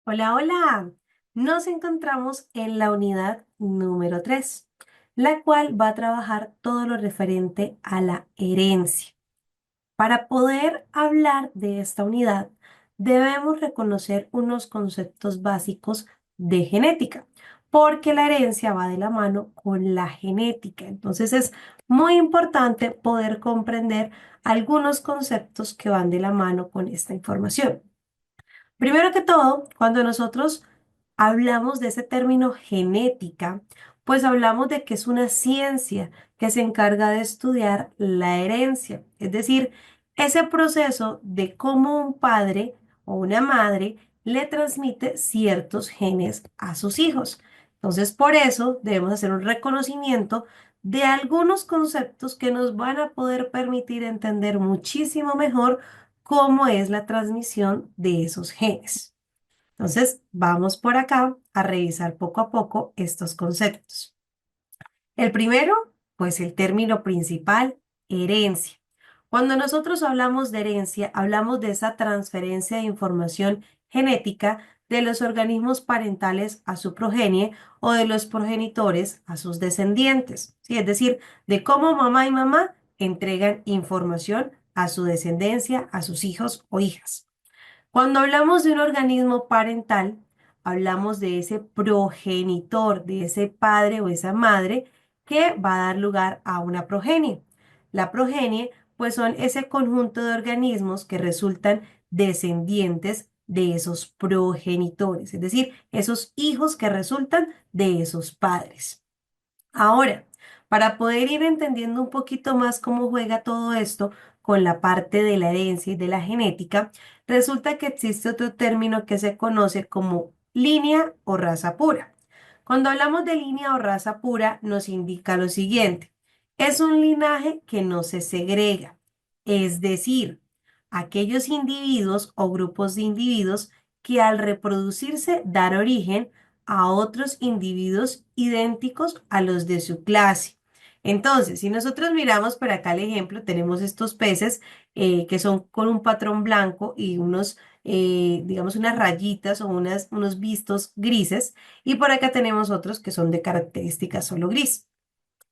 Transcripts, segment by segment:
Hola, hola. Nos encontramos en la unidad número 3, la cual va a trabajar todo lo referente a la herencia. Para poder hablar de esta unidad, debemos reconocer unos conceptos básicos de genética, porque la herencia va de la mano con la genética. Entonces es muy importante poder comprender algunos conceptos que van de la mano con esta información. Primero que todo, cuando nosotros hablamos de ese término genética, pues hablamos de que es una ciencia que se encarga de estudiar la herencia, es decir, ese proceso de cómo un padre o una madre le transmite ciertos genes a sus hijos. Entonces, por eso debemos hacer un reconocimiento de algunos conceptos que nos van a poder permitir entender muchísimo mejor cómo es la transmisión de esos genes. Entonces, vamos por acá a revisar poco a poco estos conceptos. El primero, pues el término principal, herencia. Cuando nosotros hablamos de herencia, hablamos de esa transferencia de información genética de los organismos parentales a su progenie o de los progenitores a sus descendientes. ¿Sí? Es decir, de cómo mamá y mamá entregan información a su descendencia, a sus hijos o hijas. Cuando hablamos de un organismo parental, hablamos de ese progenitor, de ese padre o esa madre que va a dar lugar a una progenie. La progenie, pues son ese conjunto de organismos que resultan descendientes de esos progenitores, es decir, esos hijos que resultan de esos padres. Ahora, para poder ir entendiendo un poquito más cómo juega todo esto con la parte de la herencia y de la genética, resulta que existe otro término que se conoce como línea o raza pura. Cuando hablamos de línea o raza pura, nos indica lo siguiente. Es un linaje que no se segrega, es decir, aquellos individuos o grupos de individuos que al reproducirse dan origen a otros individuos idénticos a los de su clase. Entonces, si nosotros miramos por acá el ejemplo, tenemos estos peces que son con un patrón blanco y unos, digamos, unas rayitas o unos vistos grises, y por acá tenemos otros que son de características solo gris.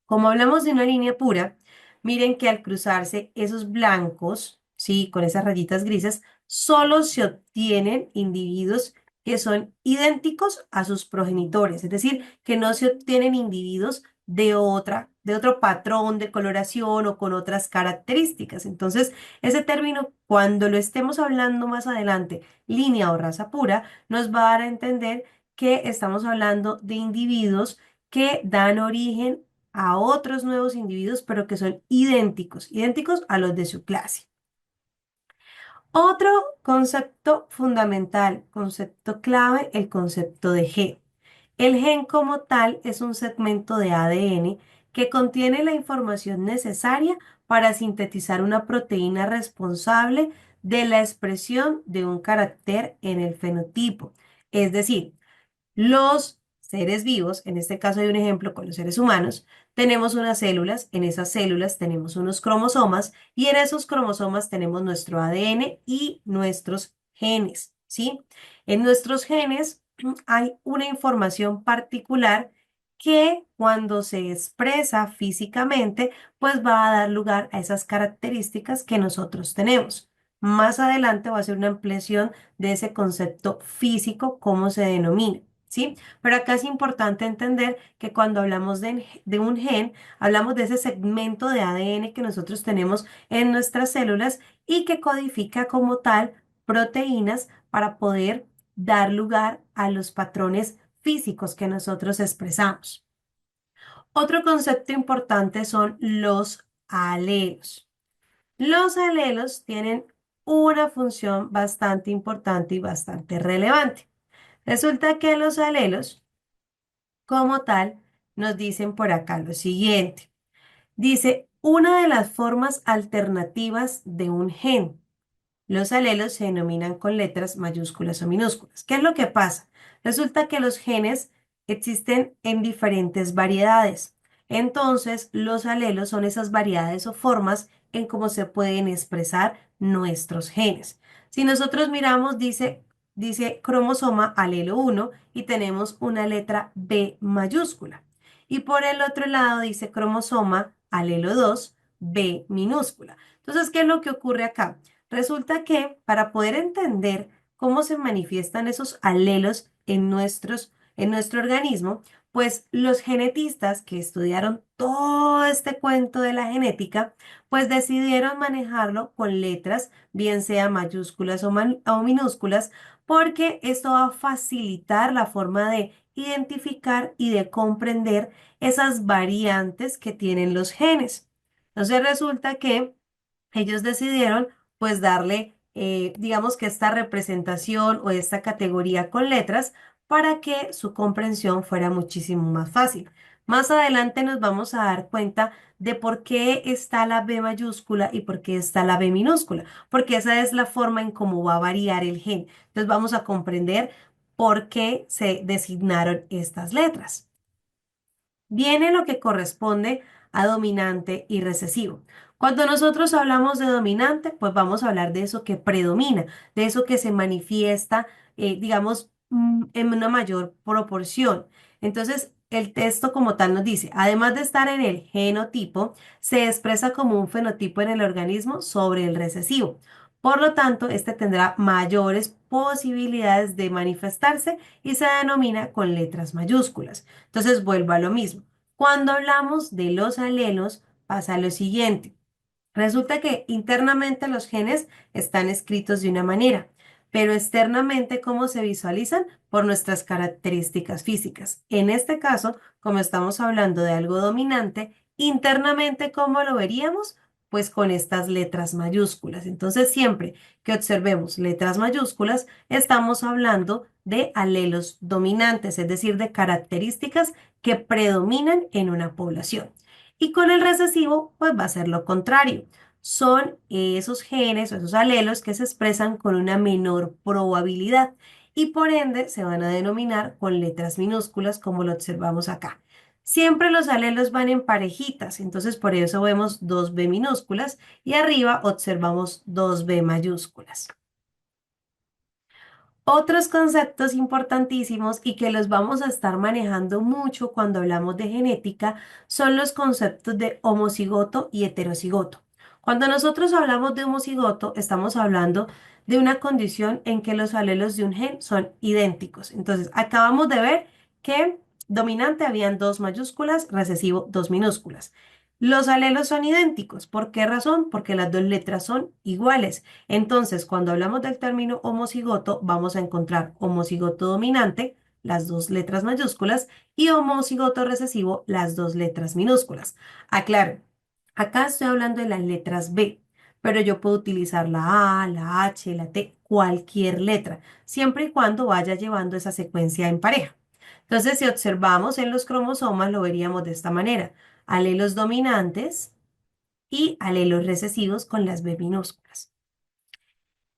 Como hablamos de una línea pura, miren que al cruzarse esos blancos, sí, con esas rayitas grises, solo se obtienen individuos que son idénticos a sus progenitores, es decir, que no se obtienen individuos de otro patrón de coloración o con otras características. Entonces, ese término, cuando lo estemos hablando más adelante, línea o raza pura, nos va a dar a entender que estamos hablando de individuos que dan origen a otros nuevos individuos, pero que son idénticos, idénticos a los de su clase. Otro concepto fundamental, concepto clave, el concepto de gen. El gen como tal es un segmento de ADN que contiene la información necesaria para sintetizar una proteína responsable de la expresión de un carácter en el fenotipo. Es decir, los seres vivos, en este caso hay un ejemplo con los seres humanos, tenemos unas células, en esas células tenemos unos cromosomas y en esos cromosomas tenemos nuestro ADN y nuestros genes, ¿sí? En nuestros genes hay una información particular que cuando se expresa físicamente, pues va a dar lugar a esas características que nosotros tenemos. Más adelante va a ser una ampliación de ese concepto físico, cómo se denomina. ¿Sí? Pero acá es importante entender que cuando hablamos de un gen, hablamos de ese segmento de ADN que nosotros tenemos en nuestras células y que codifica como tal proteínas para poder dar lugar a los patrones físicos que nosotros expresamos. Otro concepto importante son los alelos. Los alelos tienen una función bastante importante y bastante relevante. Resulta que los alelos como tal, nos dicen por acá lo siguiente. Dice, una de las formas alternativas de un gen. Los alelos se denominan con letras mayúsculas o minúsculas. ¿Qué es lo que pasa? Resulta que los genes existen en diferentes variedades. Entonces, los alelos son esas variedades o formas en cómo se pueden expresar nuestros genes. Si nosotros miramos, dice cromosoma alelo 1 y tenemos una letra B mayúscula. Y por el otro lado dice cromosoma alelo 2, B minúscula. Entonces, ¿qué es lo que ocurre acá? Resulta que para poder entender cómo se manifiestan esos alelos en nuestro organismo, pues los genetistas que estudiaron todo este cuento de la genética, pues decidieron manejarlo con letras, bien sea mayúsculas o minúsculas, porque esto va a facilitar la forma de identificar y de comprender esas variantes que tienen los genes. Entonces resulta que ellos decidieron pues darle, digamos que esta representación o esta categoría con letras para que su comprensión fuera muchísimo más fácil. Más adelante nos vamos a dar cuenta de por qué está la B mayúscula y por qué está la B minúscula, porque esa es la forma en cómo va a variar el gen. Entonces vamos a comprender por qué se designaron estas letras. Viene lo que corresponde a dominante y recesivo. Cuando nosotros hablamos de dominante, pues vamos a hablar de eso que predomina, de eso que se manifiesta, digamos, en una mayor proporción. Entonces, el texto como tal nos dice, además de estar en el genotipo, se expresa como un fenotipo en el organismo sobre el recesivo. Por lo tanto, este tendrá mayores posibilidades de manifestarse y se denomina con letras mayúsculas. Entonces vuelvo a lo mismo. Cuando hablamos de los alelos, pasa lo siguiente. Resulta que internamente los genes están escritos de una manera, pero externamente, ¿cómo se visualizan? Por nuestras características físicas. En este caso, como estamos hablando de algo dominante, internamente, ¿cómo lo veríamos? Pues con estas letras mayúsculas. Entonces, siempre que observemos letras mayúsculas, estamos hablando de alelos dominantes, es decir, de características que predominan en una población. Y con el recesivo, pues va a ser lo contrario. Son esos genes o esos alelos que se expresan con una menor probabilidad y por ende se van a denominar con letras minúsculas como lo observamos acá. Siempre los alelos van en parejitas, entonces por eso vemos dos B minúsculas y arriba observamos dos B mayúsculas. Otros conceptos importantísimos y que los vamos a estar manejando mucho cuando hablamos de genética son los conceptos de homocigoto y heterocigoto. Cuando nosotros hablamos de homocigoto, estamos hablando de una condición en que los alelos de un gen son idénticos. Entonces, acabamos de ver que dominante habían dos mayúsculas, recesivo dos minúsculas. Los alelos son idénticos. ¿Por qué razón? Porque las dos letras son iguales. Entonces, cuando hablamos del término homocigoto, vamos a encontrar homocigoto dominante, las dos letras mayúsculas, y homocigoto recesivo, las dos letras minúsculas. Aclaro, acá estoy hablando de las letras B, pero yo puedo utilizar la A, la H, la T, cualquier letra, siempre y cuando vaya llevando esa secuencia en pareja. Entonces, si observamos en los cromosomas, lo veríamos de esta manera. Alelos dominantes y alelos recesivos con las B minúsculas.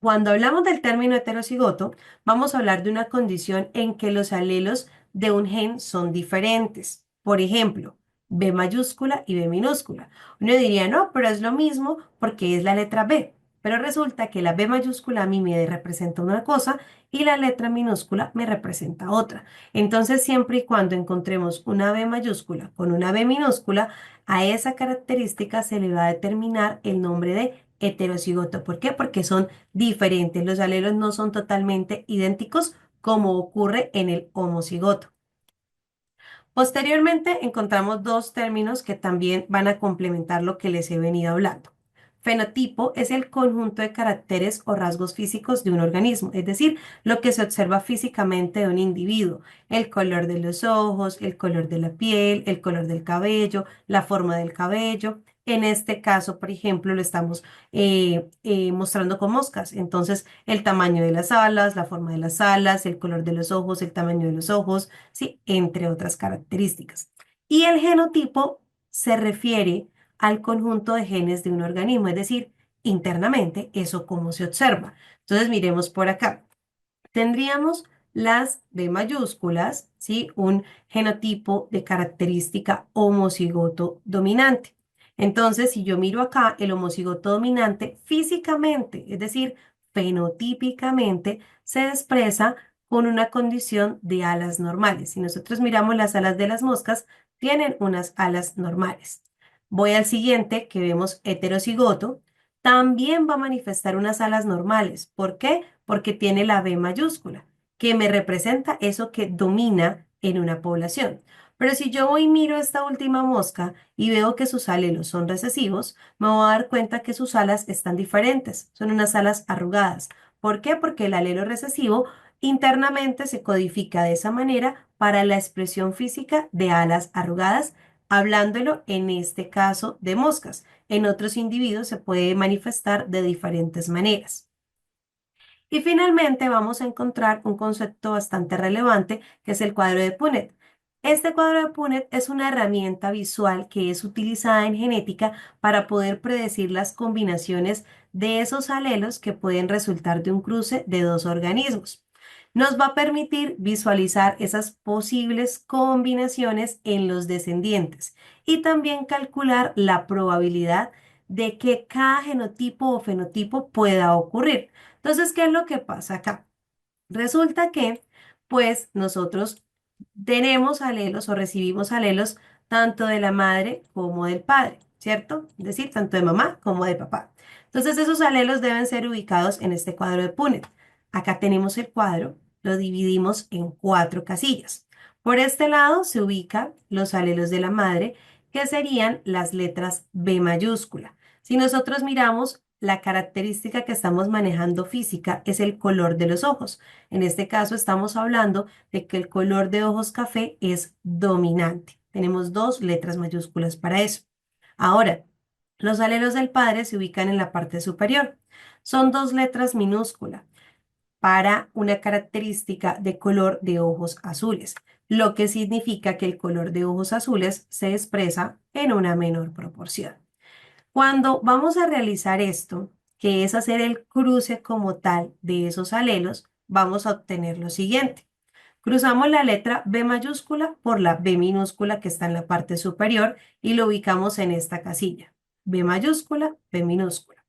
Cuando hablamos del término heterocigoto, vamos a hablar de una condición en que los alelos de un gen son diferentes. Por ejemplo, B mayúscula y B minúscula. Uno diría, no, pero es lo mismo porque es la letra B. Pero resulta que la B mayúscula a mí me representa una cosa y la letra minúscula me representa otra. Entonces, siempre y cuando encontremos una B mayúscula con una B minúscula, a esa característica se le va a determinar el nombre de heterocigoto. ¿Por qué? Porque son diferentes. Los alelos no son totalmente idénticos como ocurre en el homocigoto. Posteriormente encontramos dos términos que también van a complementar lo que les he venido hablando. Fenotipo es el conjunto de caracteres o rasgos físicos de un organismo, es decir, lo que se observa físicamente de un individuo, el color de los ojos, el color de la piel, el color del cabello, la forma del cabello. En este caso, por ejemplo, lo estamos mostrando con moscas. Entonces, el tamaño de las alas, la forma de las alas, el color de los ojos, el tamaño de los ojos, sí, entre otras características. Y el genotipo se refiere al conjunto de genes de un organismo, es decir, internamente, eso cómo se observa. Entonces, miremos por acá. Tendríamos las B mayúsculas, ¿sí? Un genotipo de característica homocigoto dominante. Entonces, si yo miro acá el homocigoto dominante físicamente, es decir, fenotípicamente se expresa con una condición de alas normales. Si nosotros miramos las alas de las moscas, tienen unas alas normales. Voy al siguiente, que vemos heterocigoto. También va a manifestar unas alas normales. ¿Por qué? Porque tiene la B mayúscula, que me representa eso que domina en una población. Pero si yo voy y miro esta última mosca y veo que sus alelos son recesivos, me voy a dar cuenta que sus alas están diferentes. Son unas alas arrugadas. ¿Por qué? Porque el alelo recesivo internamente se codifica de esa manera para la expresión física de alas arrugadas, hablándolo en este caso de moscas. En otros individuos se puede manifestar de diferentes maneras. Y finalmente vamos a encontrar un concepto bastante relevante que es el cuadro de Punnett. Este cuadro de Punnett es una herramienta visual que es utilizada en genética para poder predecir las combinaciones de esos alelos que pueden resultar de un cruce de dos organismos. Nos va a permitir visualizar esas posibles combinaciones en los descendientes y también calcular la probabilidad de que cada genotipo o fenotipo pueda ocurrir. Entonces, ¿qué es lo que pasa acá? Resulta que, pues, nosotros tenemos alelos o recibimos alelos tanto de la madre como del padre, ¿cierto? Es decir, tanto de mamá como de papá. Entonces, esos alelos deben ser ubicados en este cuadro de Punnett. Acá tenemos el cuadro, lo dividimos en 4 casillas. Por este lado se ubican los alelos de la madre, que serían las letras B mayúscula. Si nosotros miramos, la característica que estamos manejando física es el color de los ojos. En este caso estamos hablando de que el color de ojos café es dominante. Tenemos 2 letras mayúsculas para eso. Ahora, los alelos del padre se ubican en la parte superior. Son 2 letras minúsculas para una característica de color de ojos azules, lo que significa que el color de ojos azules se expresa en una menor proporción. Cuando vamos a realizar esto, que es hacer el cruce como tal de esos alelos, vamos a obtener lo siguiente. Cruzamos la letra B mayúscula por la B minúscula que está en la parte superior y lo ubicamos en esta casilla. B mayúscula, B minúscula.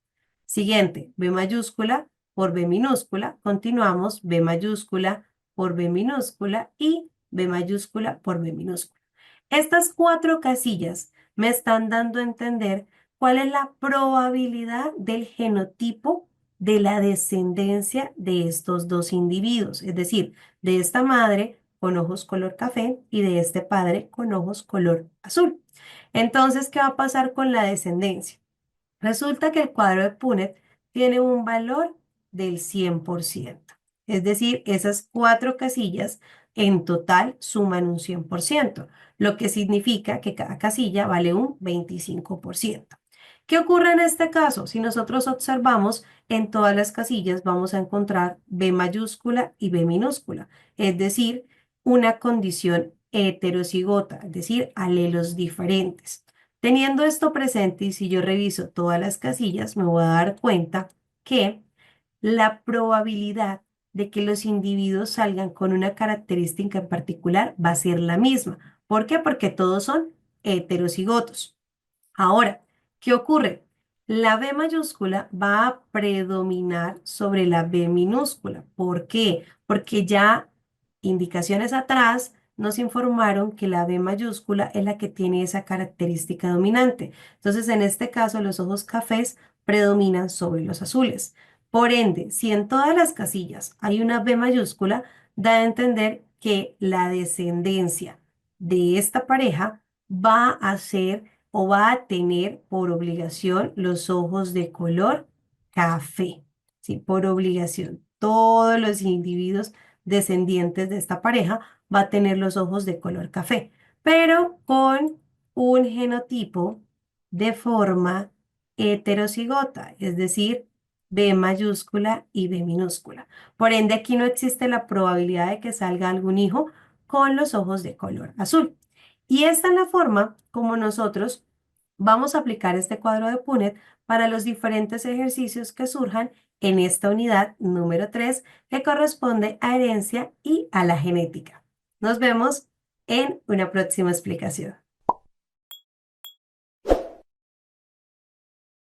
Siguiente, B mayúscula por B minúscula. Continuamos B mayúscula por B minúscula y B mayúscula por B minúscula. Estas 4 casillas me están dando a entender cuál es la probabilidad del genotipo de la descendencia de estos dos individuos, es decir, de esta madre con ojos color café y de este padre con ojos color azul. Entonces, ¿qué va a pasar con la descendencia? Resulta que el cuadro de Punnett tiene un valor del 100%. Es decir, esas 4 casillas en total suman un 100%, lo que significa que cada casilla vale un 25%. ¿Qué ocurre en este caso? Si nosotros observamos, en todas las casillas vamos a encontrar B mayúscula y B minúscula, es decir, una condición heterocigota, es decir, alelos diferentes. Teniendo esto presente y si yo reviso todas las casillas, me voy a dar cuenta que la probabilidad de que los individuos salgan con una característica en particular va a ser la misma. ¿Por qué? Porque todos son heterocigotos. Ahora, ¿qué ocurre? La B mayúscula va a predominar sobre la B minúscula. ¿Por qué? Porque ya indicaciones atrás nos informaron que la B mayúscula es la que tiene esa característica dominante. Entonces, en este caso, los ojos cafés predominan sobre los azules. Por ende, si en todas las casillas hay una B mayúscula, da a entender que la descendencia de esta pareja va a ser o va a tener por obligación los ojos de color café. Sí, por obligación. Todos los individuos descendientes de esta pareja va a tener los ojos de color café, pero con un genotipo de forma heterocigota, es decir, B mayúscula y B minúscula. Por ende, aquí no existe la probabilidad de que salga algún hijo con los ojos de color azul. Y esta es la forma como nosotros vamos a aplicar este cuadro de Punnett para los diferentes ejercicios que surjan en esta unidad número 3 que corresponde a herencia y a la genética. Nos vemos en una próxima explicación.